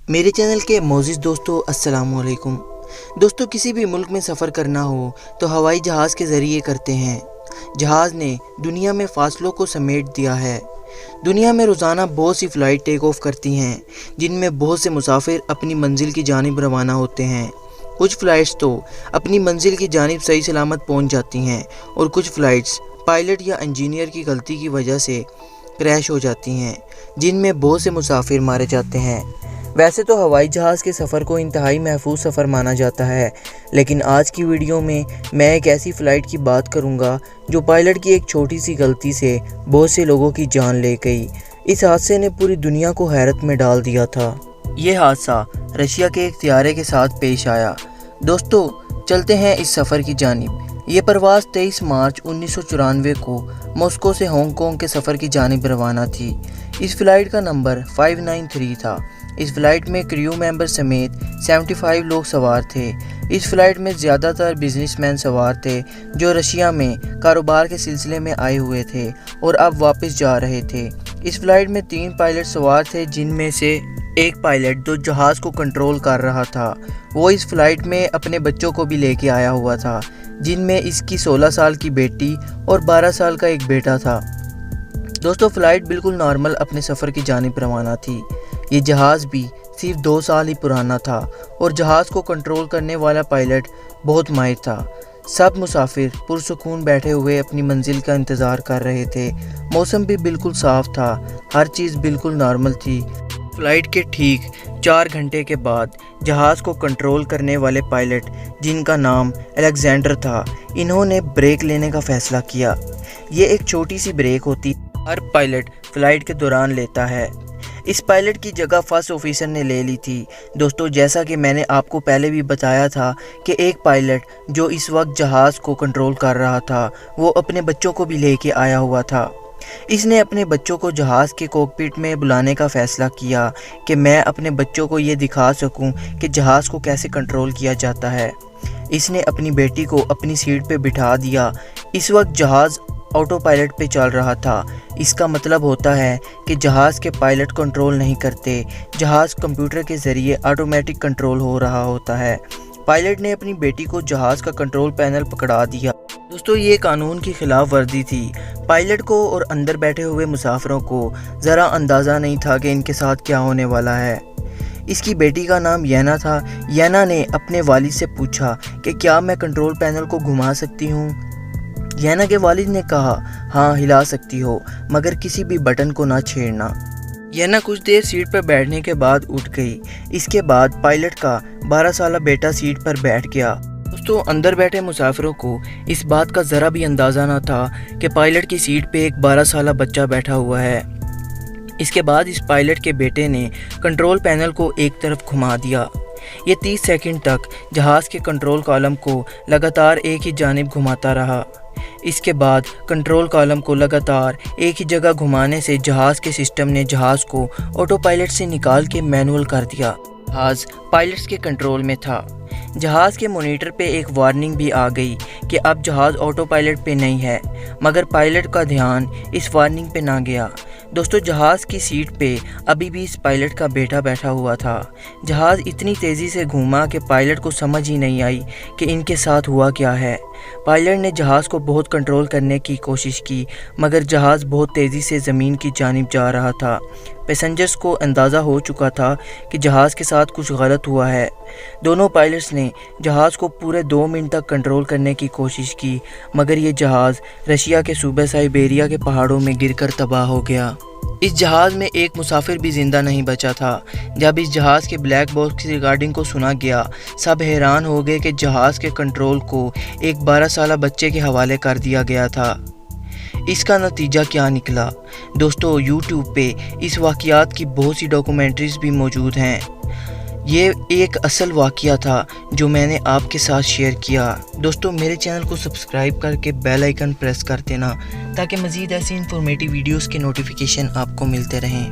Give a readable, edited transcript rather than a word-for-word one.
میرے چینل کے معزز دوستو السلام علیکم۔ دوستو کسی بھی ملک میں سفر کرنا ہو تو ہوائی جہاز کے ذریعے کرتے ہیں۔ جہاز نے دنیا میں فاصلوں کو سمیٹ دیا ہے۔ دنیا میں روزانہ بہت سی فلائٹ ٹیک آف کرتی ہیں جن میں بہت سے مسافر اپنی منزل کی جانب روانہ ہوتے ہیں۔ کچھ فلائٹس تو اپنی منزل کی جانب صحیح سلامت پہنچ جاتی ہیں اور کچھ فلائٹس پائلٹ یا انجینئر کی غلطی کی وجہ سے کریش ہو جاتی ہیں جن میں بہت سے مسافر مارے جاتے ہیں۔ ویسے تو ہوائی جہاز کے سفر کو انتہائی محفوظ سفر مانا جاتا ہے، لیکن آج کی ویڈیو میں ایک ایسی فلائٹ کی بات کروں گا جو پائلٹ کی ایک چھوٹی سی غلطی سے بہت سے لوگوں کی جان لے گئی۔ اس حادثے نے پوری دنیا کو حیرت میں ڈال دیا تھا۔ یہ حادثہ رشیا کے ایک طیارے کے ساتھ پیش آیا۔ دوستو چلتے ہیں اس سفر کی جانب۔ یہ پرواز 23 مارچ 1994 کو ماسکو سے ہانگ کانگ کے سفر کی جانب روانہ تھی۔ اس فلائٹ کا نمبر 593 تھا۔ اس فلائٹ میں کریو ممبر سمیت 75 لوگ سوار تھے۔ اس فلائٹ میں زیادہ تر بزنس مین سوار تھے جو رشیا میں کاروبار کے سلسلے میں آئے ہوئے تھے اور اب واپس جا رہے تھے۔ اس فلائٹ میں 3 پائلٹ سوار تھے جن میں سے ایک پائلٹ جو جہاز کو کنٹرول کر رہا تھا وہ اس فلائٹ میں اپنے بچوں کو بھی لے کے آیا ہوا تھا، جن میں اس کی 16 سال کی بیٹی اور 12 سال کا ایک بیٹا تھا۔ دوستو فلائٹ بالکل نارمل اپنے سفر کی جانب روانہ تھی۔ یہ جہاز بھی صرف 2 سال ہی پرانا تھا اور جہاز کو کنٹرول کرنے والا پائلٹ بہت ماہر تھا۔ سب مسافر پرسکون بیٹھے ہوئے اپنی منزل کا انتظار کر رہے تھے۔ موسم بھی بالکل صاف تھا، ہر چیز بالکل نارمل تھی۔ فلائٹ کے ٹھیک 4 گھنٹے کے بعد جہاز کو کنٹرول کرنے والے پائلٹ جن کا نام الیگزینڈر تھا، انہوں نے بریک لینے کا فیصلہ کیا۔ یہ ایک چھوٹی سی بریک ہوتی ہر پائلٹ فلائٹ کے دوران لیتا ہے۔ اس پائلٹ کی جگہ فرسٹ آفیسر نے لے لی تھی۔ دوستو جیسا کہ میں نے آپ کو پہلے بھی بتایا تھا کہ ایک پائلٹ جو اس وقت جہاز کو کنٹرول کر رہا تھا وہ اپنے بچوں کو بھی لے کے آیا ہوا تھا۔ اس نے اپنے بچوں کو جہاز کے کوکپٹ میں بلانے کا فیصلہ کیا کہ میں اپنے بچوں کو یہ دکھا سکوں کہ جہاز کو کیسے کنٹرول کیا جاتا ہے۔ اس نے اپنی بیٹی کو اپنی سیٹ پہ بٹھا دیا۔ اس وقت جہاز آٹو پائلٹ پہ چل رہا تھا۔ اس کا مطلب ہوتا ہے کہ جہاز کے پائلٹ کنٹرول نہیں کرتے، جہاز کمپیوٹر کے ذریعے آٹومیٹک کنٹرول ہو رہا ہوتا ہے۔ پائلٹ نے اپنی بیٹی کو جہاز کا کنٹرول پینل پکڑا دیا۔ دوستو یہ قانون کی خلاف ورزی تھی۔ پائلٹ کو اور اندر بیٹھے ہوئے مسافروں کو ذرا اندازہ نہیں تھا کہ ان کے ساتھ کیا ہونے والا ہے۔ اس کی بیٹی کا نام ینا تھا۔ ینا نے اپنے والد سے پوچھا کہ کیا میں کنٹرول پینل کو گھما سکتی ہوں؟ ینا کے والد نے کہا ہاں ہلا سکتی ہو، مگر کسی بھی بٹن کو نہ چھیڑنا۔ ینا کچھ دیر سیٹ پر بیٹھنے کے بعد اٹھ گئی۔ اس کے بعد پائلٹ کا 12 سالہ بیٹا سیٹ پر بیٹھ گیا۔ دوستو اندر بیٹھے مسافروں کو اس بات کا ذرا بھی اندازہ نہ تھا کہ پائلٹ کی سیٹ پہ ایک 12 سالہ بچہ بیٹھا ہوا ہے۔ اس کے بعد اس پائلٹ کے بیٹے نے کنٹرول پینل کو ایک طرف گھما دیا۔ یہ 30 سیکنڈ تک جہاز کے کنٹرول کالم کو لگاتار ایک ہی جانب گھماتا رہا۔ اس کے بعد کنٹرول کالم کو لگاتار ایک ہی جگہ گھمانے سے جہاز کے سسٹم نے جہاز کو آٹو پائلٹ سے نکال کے مینول کر دیا۔ جہاز پائلٹس کے کنٹرول میں تھا۔ جہاز کے مانیٹر پہ ایک وارننگ بھی آ گئی کہ اب جہاز آٹو پائلٹ پہ نہیں ہے، مگر پائلٹ کا دھیان اس وارننگ پہ نہ گیا۔ دوستو جہاز کی سیٹ پہ ابھی بھی اس پائلٹ کا بیٹا بیٹھا ہوا تھا۔ جہاز اتنی تیزی سے گھوما کہ پائلٹ کو سمجھ ہی نہیں آئی کہ ان کے ساتھ ہوا کیا ہے۔ پائلٹ نے جہاز کو بہت کنٹرول کرنے کی کوشش کی، مگر جہاز بہت تیزی سے زمین کی جانب جا رہا تھا۔ پیسنجرز کو اندازہ ہو چکا تھا کہ جہاز کے ساتھ کچھ غلط ہوا ہے۔ دونوں پائلٹس نے جہاز کو پورے 2 منٹ تک کنٹرول کرنے کی کوشش کی، مگر یہ جہاز رشیا کے صوبہ سائبیریا کے پہاڑوں میں گر کر تباہ ہو گیا۔ اس جہاز میں ایک مسافر بھی زندہ نہیں بچا تھا۔ جب اس جہاز کے بلیک باکس کی ریکارڈنگ کو سنا گیا، سب حیران ہو گئے کہ جہاز کے کنٹرول کو ایک 12 سالہ بچے کے حوالے کر دیا گیا تھا۔ اس کا نتیجہ کیا نکلا؟ دوستو یوٹیوب پہ اس واقعات کی بہت سی ڈاکومنٹریز بھی موجود ہیں۔ یہ ایک اصل واقعہ تھا جو میں نے آپ کے ساتھ شیئر کیا۔ دوستو میرے چینل کو سبسکرائب کر کے بیل آئیکن پریس کر دینا تاکہ مزید ایسی انفارمیٹیو ویڈیوز کے نوٹیفیکیشن آپ کو ملتے رہیں۔